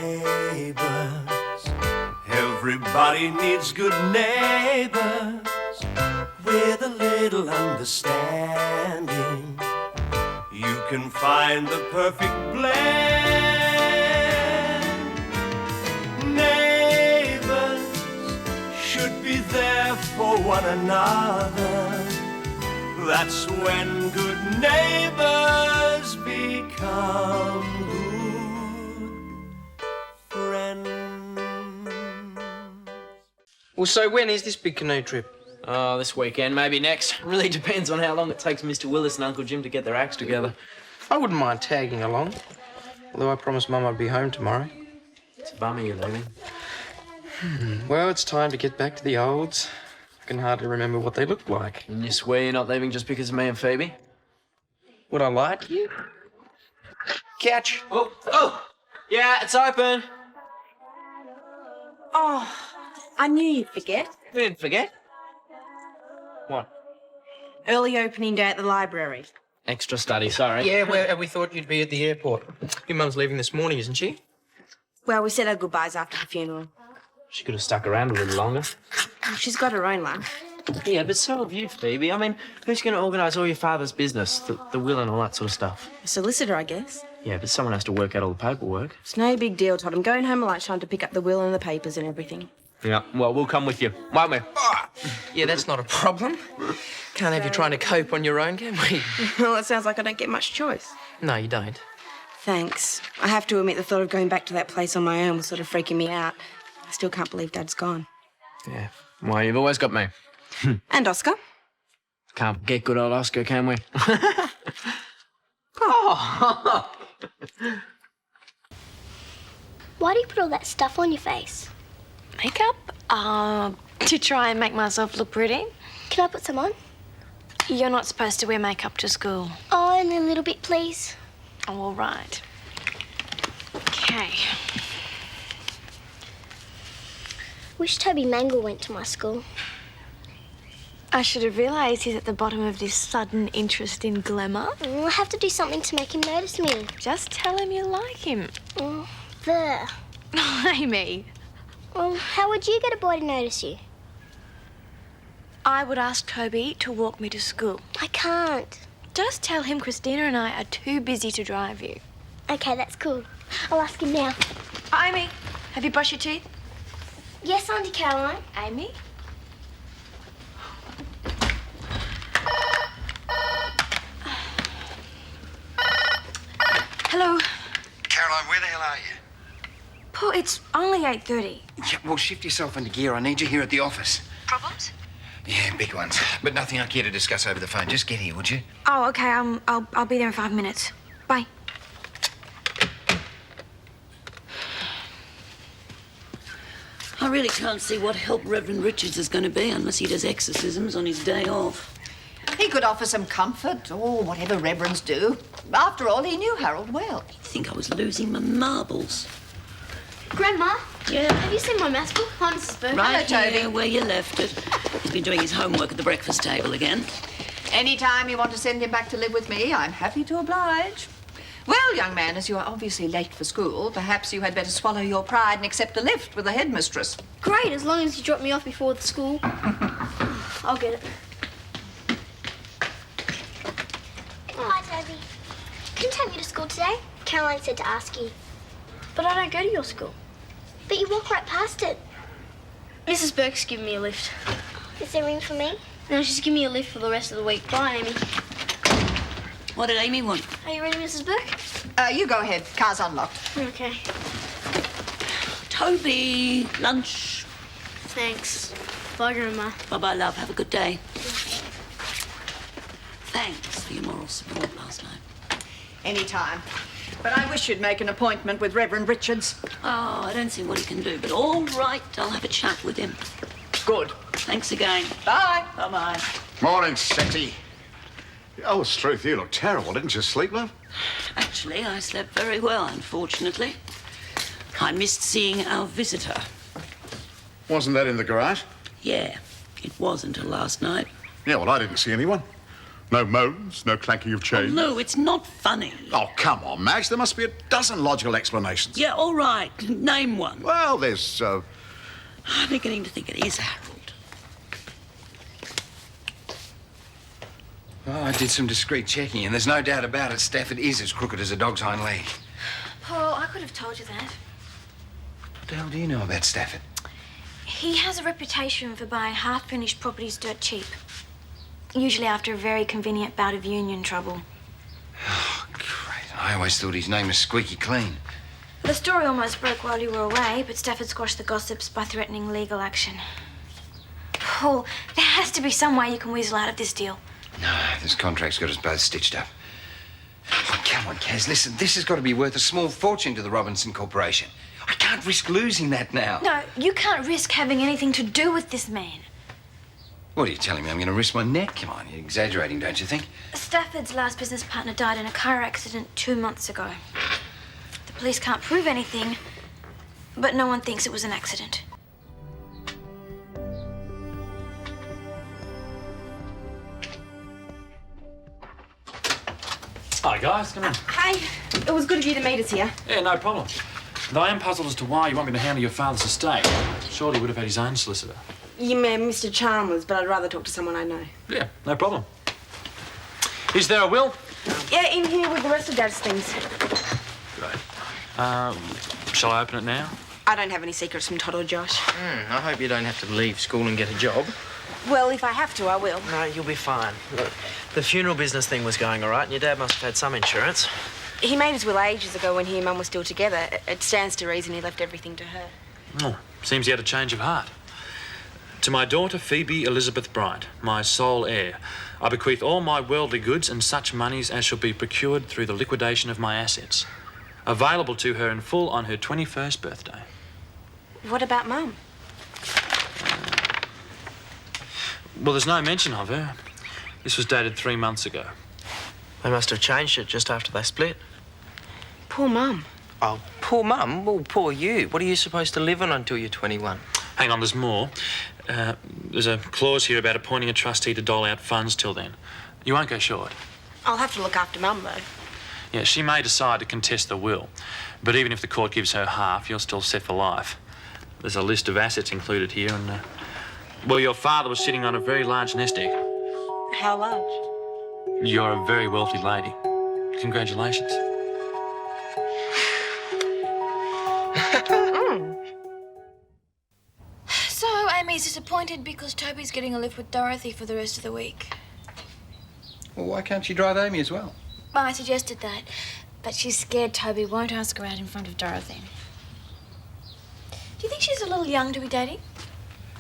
Neighbours, everybody needs good neighbours with a little understanding. You can find the perfect blend. Neighbours should be there for one another. That's when good neighbours become good friends. Well, so when is this big canoe trip? Oh, this weekend, maybe next. Really depends on how long it takes Mr. Willis and Uncle Jim to get their acts together. I wouldn't mind tagging along, although I promised Mum I'd be home tomorrow. It's a bummer you're leaving. Well, it's time to get back to the olds. I can hardly remember what they looked like. And you swear you're not leaving just because of me and Phoebe? Would I lie to you? Catch. Oh! Yeah, it's open. Oh, I knew you'd forget. We didn't forget. What? Early opening day at the library. Extra study, sorry. Yeah, we thought you'd be at the airport. Your mum's leaving this morning, isn't she? Well, we said our goodbyes after the funeral. She could have stuck around a little longer. Well, she's got her own life. Yeah, but so have you, Phoebe. I mean, who's going to organise all your father's business, the will and all that sort of stuff? A solicitor, I guess. Yeah, but someone has to work out all the paperwork. It's no big deal, Todd. I'm going home at lunchtime to pick up the will and the papers and everything. Yeah, well, we'll come with you, won't we? Yeah, that's not a problem. Can't have you trying to cope on your own, can we? Well, it sounds like I don't get much choice. No, you don't. Thanks. I have to admit the thought of going back to that place on my own was sort of freaking me out. I still can't believe Dad's gone. Yeah, well, you've always got me. And Oscar. Can't forget good old Oscar, can we? Why do you put all that stuff on your face? Makeup? To try and make myself look pretty. Can I put some on? You're not supposed to wear makeup to school. Oh, only a little bit, please. Oh, all right. Okay. Wish Toby Mangel went to my school. I should have realised he's at the bottom of this sudden interest in glamour. I have to do something to make him notice me. Just tell him you like him. There. Amy. Well, how would you get a boy to notice you? I would ask Toby to walk me to school. I can't. Just tell him Christina and I are too busy to drive you. Okay, that's cool. I'll ask him now. Amy, have you brushed your teeth? Yes, Auntie Caroline. Amy? Hello. Caroline, where the hell are you? Paul, it's only 8:30. Yeah, well, shift yourself into gear. I need you here at the office. Problems? Yeah, big ones. But nothing I care to discuss over the phone. Just get here, would you? Oh, okay. I'll be there in 5 minutes. Bye. I really can't see what help Reverend Richards is going to be unless he does exorcisms on his day off. He could offer some comfort, or whatever reverends do. After all, he knew Harold well. You'd think I was losing my marbles. Grandma? Yeah? Have you seen my maths book? Hi, Mrs. Burke. Right Hello, here, Toby. where you left it. He's been doing his homework at the breakfast table again. Any time you want to send him back to live with me, I'm happy to oblige. Well, young man, as you are obviously late for school, perhaps you had better swallow your pride and accept a lift with the headmistress. Great, as long as you drop me off before the school. I'll get it. Hi, Toby. Couldn't take you to school today. Caroline said to ask you. But I don't go to your school. But you walk right past it. Mrs. Burke's giving me a lift. Is there room for me? No, she's giving me a lift for the rest of the week. Bye, Amy. What did Amy want? Are you ready, Mrs. Burke? You go ahead. Car's unlocked. Okay. Toby, lunch. Thanks. Bye, Grandma. Bye-bye, love. Have a good day. Thanks for your moral support last night. Any time. But I wish you'd make an appointment with Reverend Richards. Oh, I don't see what he can do, but all right, I'll have a chat with him. Good. Thanks again. Bye. Bye-bye. Morning, Sexy. Oh, it's truth, you look terrible. Didn't you sleep, love? Actually, I slept very well, unfortunately. I missed seeing our visitor. Wasn't that in the garage? Yeah, it was until last night. Yeah, well, I didn't see anyone. No moans, no clanking of Oh, chains. Lou, it's not funny. Oh, come on, Madge. There must be a dozen logical explanations. Yeah, all right. Name one. Well, there's, I'm beginning to think it is Harold. Oh, I did some discreet checking, and there's no doubt about it. Stafford is as crooked as a dog's hind leg. Paul, I could have told you that. What the hell do you know about Stafford? He has a reputation for buying half-finished properties dirt cheap. Usually after a very convenient bout of union trouble. Oh, great. I always thought his name was Squeaky Clean. The story almost broke while you were away, but Stafford squashed the gossips by threatening legal action. Paul, there has to be some way you can weasel out of this deal. No, this contract's got us both stitched up. Oh, come on, Kaz, listen, this has got to be worth a small fortune to the Robinson Corporation. I can't risk losing that now. No, you can't risk having anything to do with this man. What are you telling me? I'm going to risk my neck? Come on, you're exaggerating, don't you think? Stafford's last business partner died in a car accident 2 months ago. The police can't prove anything, but no one thinks it was an accident. Hi, guys. Come in. Hi. It was good of you to meet us here. Yeah, no problem. Though I am puzzled as to why you want me to handle your father's estate. Surely he would have had his own solicitor. You may have Mr. Chalmers, but I'd rather talk to someone I know. Yeah, no problem. Is there a will? Yeah, in here with the rest of Dad's things. Great. Shall I open it now? I don't have any secrets from Todd or Josh. I hope you don't have to leave school and get a job. Well, if I have to, I will. No, you'll be fine. Look, the funeral business thing was going all right, and your dad must have had some insurance. He made his will ages ago when he and Mum were still together. It stands to reason he left everything to her. Oh, seems he had a change of heart. To my daughter, Phoebe Elizabeth Bright, my sole heir, I bequeath all my worldly goods and such monies as shall be procured through the liquidation of my assets, available to her in full on her 21st birthday. What about Mum? Well, there's no mention of her. This was dated 3 months ago. They must have changed it just after they split. Poor Mum. Oh, poor Mum? Well, poor you. What are you supposed to live on until you're 21? Hang on, there's more. There's a clause here about appointing a trustee to dole out funds till then. You won't go short. I'll have to look after Mum, though. Yeah, she may decide to contest the will, but even if the court gives her half, you're still set for life. There's a list of assets included here, and, well, your father was sitting on a very large nest egg. How large? You're a very wealthy lady. Congratulations. So, Amy's disappointed because Toby's getting a lift with Dorothy for the rest of the week. Well, why can't she drive Amy as well? Well, I suggested that, but she's scared Toby won't ask her out in front of Dorothy. Do you think she's a little young to be dating?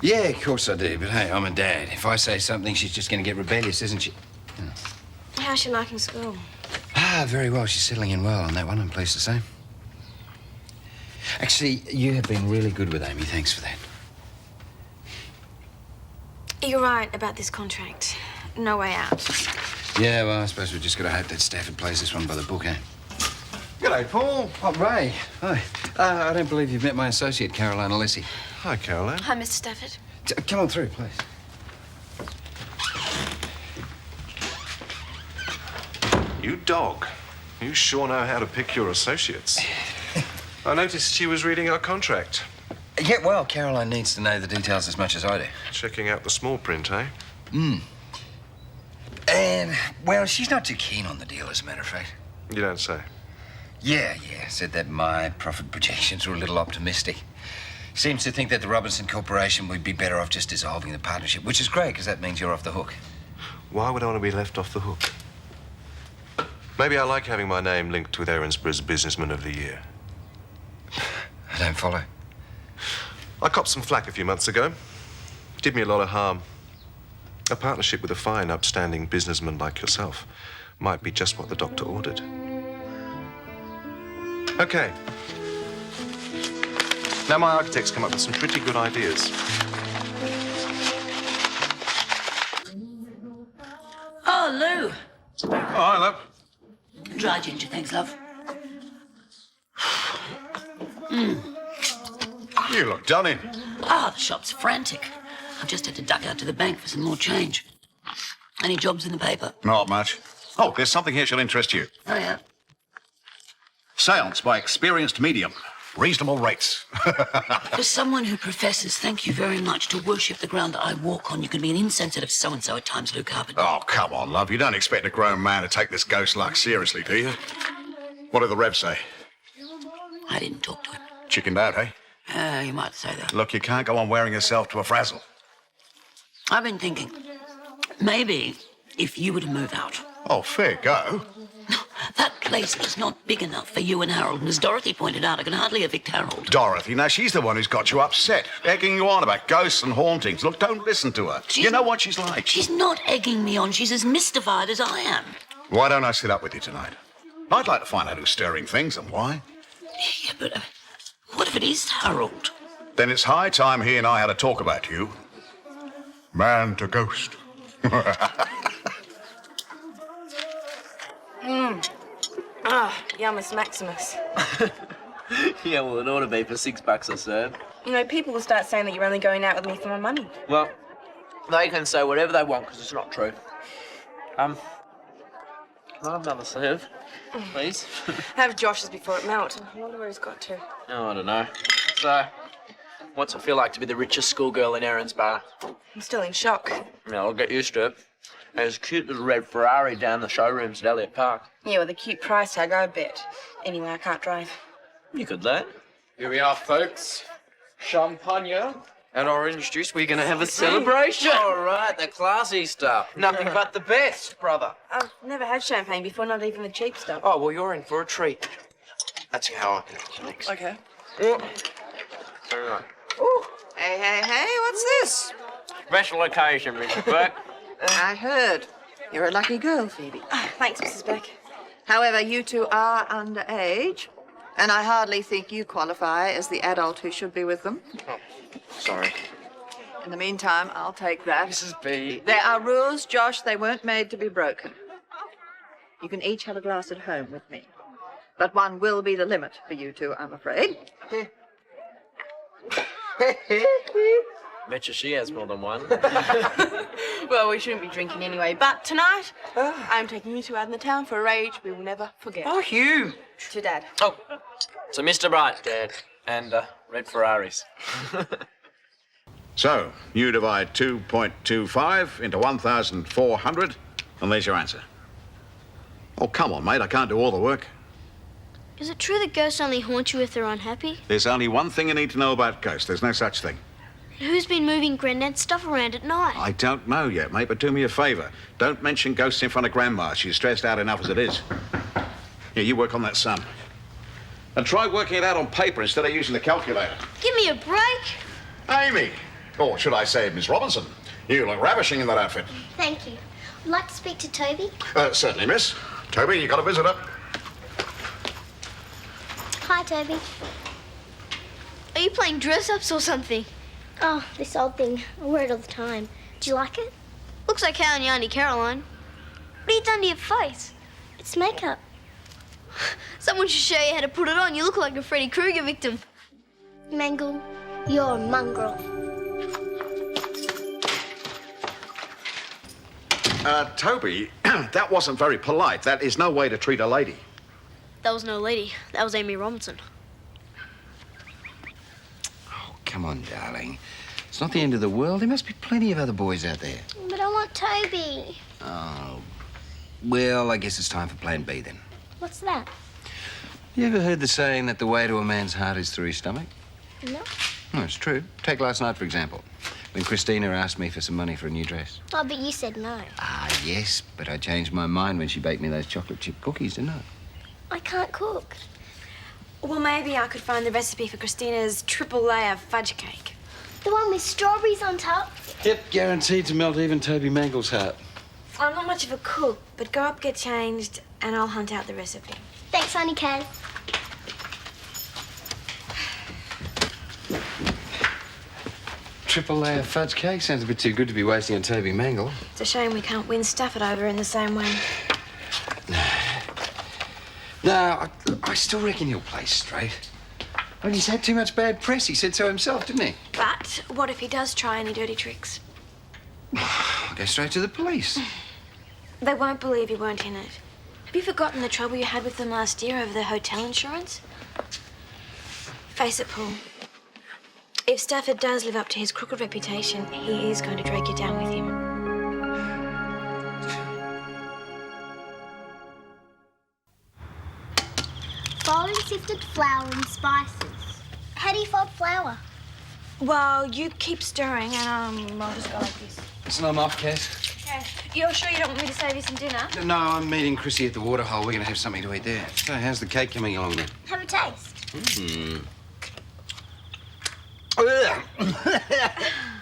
Yeah, of course I do, but hey, I'm a dad. If I say something, she's just going to get rebellious, isn't she? How's she liking school? Ah, very well. She's settling in well on that one, I'm pleased to say. Actually, you have been really good with Amy. Thanks for that. You're right about this contract. No way out. Yeah, well, I suppose we've just got to hope that Stafford plays this one by the book, eh? G'day, Paul. Oh, Ray. Hi. I don't believe you've met my associate, Caroline Alessi. Hi, Caroline. Hi, Mr. Stafford. Come on through, please. You dog. You sure know how to pick your associates. I noticed she was reading our contract. Yeah, well, Caroline needs to know the details as much as I do. Checking out the small print, eh? And, well, she's not too keen on the deal, as a matter of fact. You don't say. Yeah. Said that my profit projections were a little optimistic. Seems to think that the Robinson Corporation would be better off just dissolving the partnership, which is great, because that means you're off the hook. Why would I want to be left off the hook? Maybe I like having my name linked with Erinsborough's Businessman of the Year. I don't follow. I copped some flack a few months ago. Did me a lot of harm. A partnership with a fine, upstanding businessman like yourself might be just what the doctor ordered. Okay. Now my architect's come up with some pretty good ideas. Oh, Lou. Oh, hi, love. Dry ginger, thanks, love. You look done in. Oh, the shop's frantic. I've just had to duck out to the bank for some more change. Any jobs in the paper? Not much. Oh, there's something here shall interest you. Oh, yeah? Seance by experienced medium. Reasonable rates. For someone who professes, thank you very much, to worship the ground that I walk on, you can be an insensitive so-and-so at times, Luke Carpenter. Oh, come on, love. You don't expect a grown man to take this ghost luck seriously, do you? What did the Rev say? I didn't talk to him. Chickened out, eh? You might say that. Look, you can't go on wearing yourself to a frazzle. I've been thinking, maybe if you were to move out. Oh, fair go. That place is not big enough for you and Harold, and as Dorothy pointed out, I can hardly evict Harold. Dorothy, now she's the one who's got you upset, egging you on about ghosts and hauntings. Look, don't listen to her. You know what she's like. She's not egging me on. She's as mystified as I am. Why don't I sit up with you tonight? I'd like to find out who's stirring things and why. Yeah, but what if it is Harold? Then it's high time he and I had a talk about you. Man to ghost. Yummus Maximus. Yeah, well, it ought to be for $6 a serve. You know, people will start saying that you're only going out with me for my money. Well, they can say whatever they want because it's not true. Can I have another serve, please? Have Josh's before it melts. I wonder where he's got to. Oh, I don't know. So, what's it feel like to be the richest schoolgirl in Erinsborough? I'm still in shock. Yeah, I'll get used to it. There's a cute little red Ferrari down the showrooms at Elliott Park. Yeah, with a cute price tag, I bet. Anyway, I can't drive. You could learn. Here we are, folks. Champagne and orange juice. We're going to have a celebration. All right, the classy stuff. Nothing but the best, brother. I've never had champagne before, not even the cheap stuff. Oh, well, you're in for a treat. That's how I can help you next. Okay. All right. Ooh, hey, what's this? Special occasion, Mr. Burke. I heard. You're a lucky girl, Phoebe. Thanks, Mrs. Beck. However, you two are underage, and I hardly think you qualify as the adult who should be with them. Oh, sorry. In the meantime, I'll take that. Mrs. B. There are rules, Josh. They weren't made to be broken. You can each have a glass at home with me. But one will be the limit for you two, I'm afraid. Bet you she has more than one. Well, we shouldn't be drinking anyway, but tonight, I'm taking you two out in the town for a rage we will never forget. Oh, huge. To Dad. Oh, so Mr. Bright, Dad, and red Ferraris. So, you divide 2.25 into 1,400, and there's your answer. Oh, come on, mate, I can't do all the work. Is it true that ghosts only haunt you if they're unhappy? There's only one thing you need to know about ghosts. There's no such thing. Who's been moving Granddad's stuff around at night? I don't know yet, mate, but do me a favour. Don't mention ghosts in front of Grandma. She's stressed out enough as it is. Here, you work on that sum. And try working it out on paper instead of using the calculator. Give me a break. Amy, or should I say Miss Robinson, you look ravishing in that outfit. Thank you. I'd like to speak to Toby. Certainly, miss. Toby, you got a visitor. Hi, Toby. Are you playing dress-ups or something? Oh, this old thing. I wear it all the time. Do you like it? Looks like Hal and your Auntie Caroline. What have you done to your face? It's makeup. Someone should show you how to put it on. You look like a Freddy Krueger victim. Mangel, you're a mongrel. Toby, that wasn't very polite. That is no way to treat a lady. That was no lady. That was Amy Robinson. Oh, come on, darling. It's not the end of the world. There must be plenty of other boys out there. But I want Toby. Oh, well, I guess it's time for plan B then. What's that? You ever heard the saying that the way to a man's heart is through his stomach? No. No, it's true. Take last night, for example, when Christina asked me for some money for a new dress. Oh, but you said no. Ah, yes, but I changed my mind when she baked me those chocolate chip cookies, didn't I? I can't cook. Well, maybe I could find the recipe for Christina's triple-layer fudge cake. The one with strawberries on top? Yep, guaranteed to melt even Toby Mangel's heart. I'm not much of a cook, but go up, get changed, and I'll hunt out the recipe. Thanks, Auntie Kay. Triple layer fudge cake sounds a bit too good to be wasting on Toby Mangel. It's a shame we can't win Stafford over in the same way. No, I still reckon he'll play straight. I mean, he's had too much bad press. He said so himself, didn't he? But what if he does try any dirty tricks? I'll go straight to the police. They won't believe you weren't in it. Have you forgotten the trouble you had with them last year over their hotel insurance? Face it, Paul. If Stafford does live up to his crooked reputation, he is going to drag you down with him. Folding sifted flour and spices. How do you fold flour? Well, you keep stirring and I'll just go like this. Listen, I'm off, Cass. Okay. You're sure you don't want me to save you some dinner? No, I'm meeting Chrissy at the waterhole. We're going to have something to eat there. So how's the cake coming along then? Have a taste.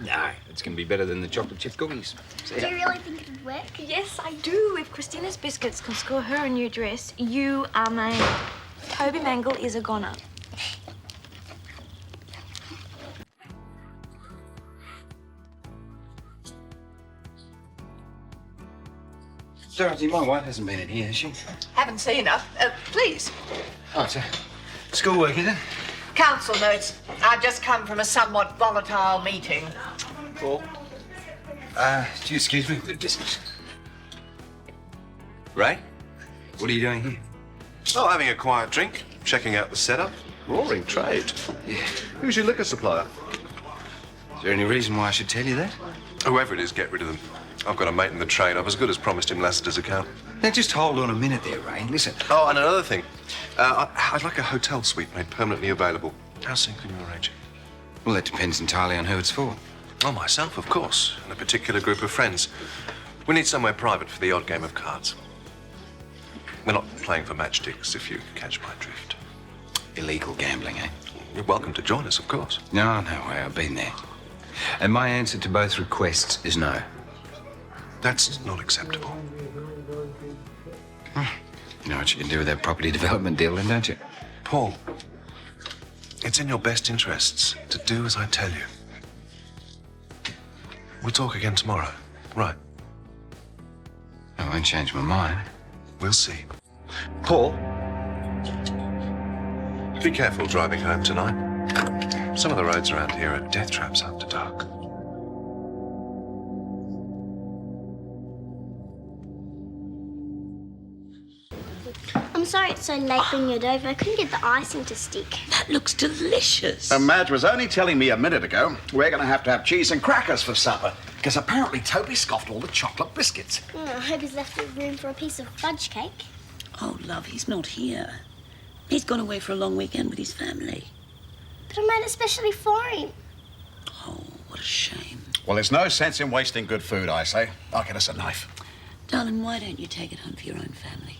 No, it's going to be better than the chocolate chip cookies. Do you really think it would work? Yes, I do. If Christina's biscuits can score her a new dress, you are made. Toby Mangel is a goner. Dorothy, my wife hasn't been in here, has she? Haven't seen her. Please. Oh, it's schoolwork, is it? Council notes. I've just come from a somewhat volatile meeting. Paul? Do you excuse me? Good business. Ray? What are you doing here? Oh, having a quiet drink, checking out the setup. Roaring trade. Yeah. Who's your liquor supplier? Is there any reason why I should tell you that? Whoever it is, get rid of them. I've got a mate in the trade. I've as good as promised him Lassiter's account. Now, just hold on a minute there, Ray. Listen. Oh, and another thing. I'd like a hotel suite made permanently available. How soon can you arrange it? Well, that depends entirely on who it's for. Oh, myself, of course, and a particular group of friends. We need somewhere private for the odd game of cards. We're not playing for matchsticks, if you catch my drift. Illegal gambling, eh? You're welcome to join us, of course. No way. I've been there. And my answer to both requests is no. That's not acceptable. You know what you can do with that property development deal, then, don't you? Paul, it's in your best interests to do as I tell you. We'll talk again tomorrow, right? I won't change my mind. We'll see. Paul, be careful driving home tonight. Some of the roads around here are death traps after dark. I'm sorry it's so late bringing it over. I couldn't get the icing to stick. That looks delicious. Madge was only telling me a minute ago we're going to have cheese and crackers for supper because apparently Toby scoffed all the chocolate biscuits. Oh, I hope he's left room for a piece of fudge cake. Oh, love, he's not here. He's gone away for a long weekend with his family. But I made it specially for him. Oh, what a shame. Well, there's no sense in wasting good food, I say. I'll get us a knife. Darling, why don't you take it home for your own family?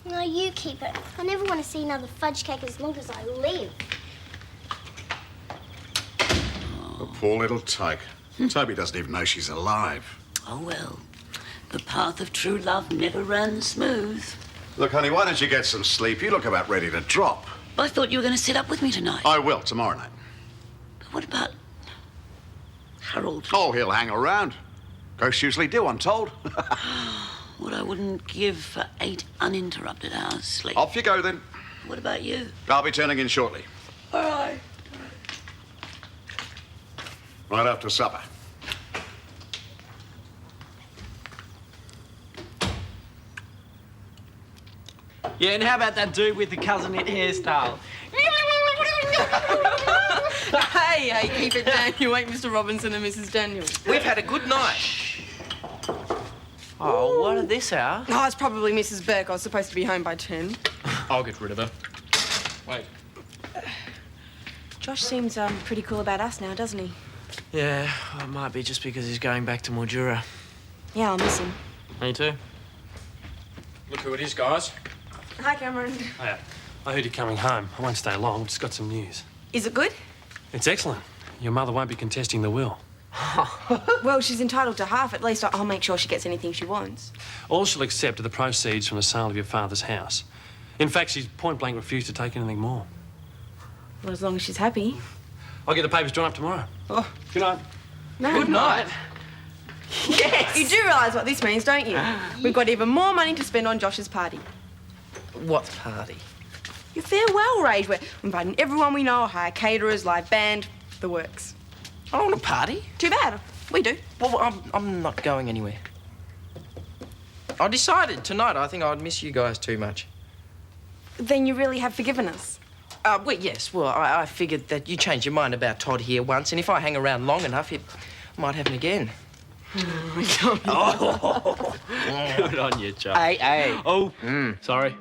No, you keep it. I never want to see another fudge cake as long as I live. The poor little tyke. Toby doesn't even know she's alive. Oh, well, the path of true love never runs smooth. Look, honey, why don't you get some sleep? You look about ready to drop. I thought you were going to sit up with me tonight. I will, tomorrow night. But what about Harold? Oh, he'll hang around. Ghosts usually do, I'm told. What I wouldn't give for 8 uninterrupted hours sleep. Off you go, then. What about you? I'll be turning in shortly. All right. Right after supper. Yeah, and how about that dude with the cousin it hairstyle? Hey, keep it down. You ain't Mr. Robinson and Mrs. Daniels. We've had a good night. Oh, what at this hour? Oh, it's probably Mrs. Burke. I was supposed to be home by 10. I'll get rid of her. Wait. Josh seems pretty cool about us now, doesn't he? Yeah, it might be just because he's going back to Mildura. Yeah, I'll miss him. Me too. Look who it is, guys. Hi, Cameron. Hiya. I heard you're coming home. I won't stay long. Just got some news. Is it good? It's excellent. Your mother won't be contesting the will. Well, she's entitled to half. At least I'll make sure she gets anything she wants. All she'll accept are the proceeds from the sale of your father's house. In fact, she's point-blank refused to take anything more. Well, as long as she's happy. I'll get the papers drawn up tomorrow. Oh. Good night. No. Good night. Yes! You do realise what this means, don't you? We've got even more money to spend on Josh's party. What party? Your farewell rage. We're inviting everyone we know, hire caterers, live band, the works. I don't want a party. Too bad. We do. Well, I'm not going anywhere. I decided tonight I think I'd miss you guys too much. Then you really have forgiven us? Well, yes. Well, I figured that you changed your mind about Todd here once, and if I hang around long enough, it might happen again. Oh, good on you, Chuck. Hey. Oh, sorry.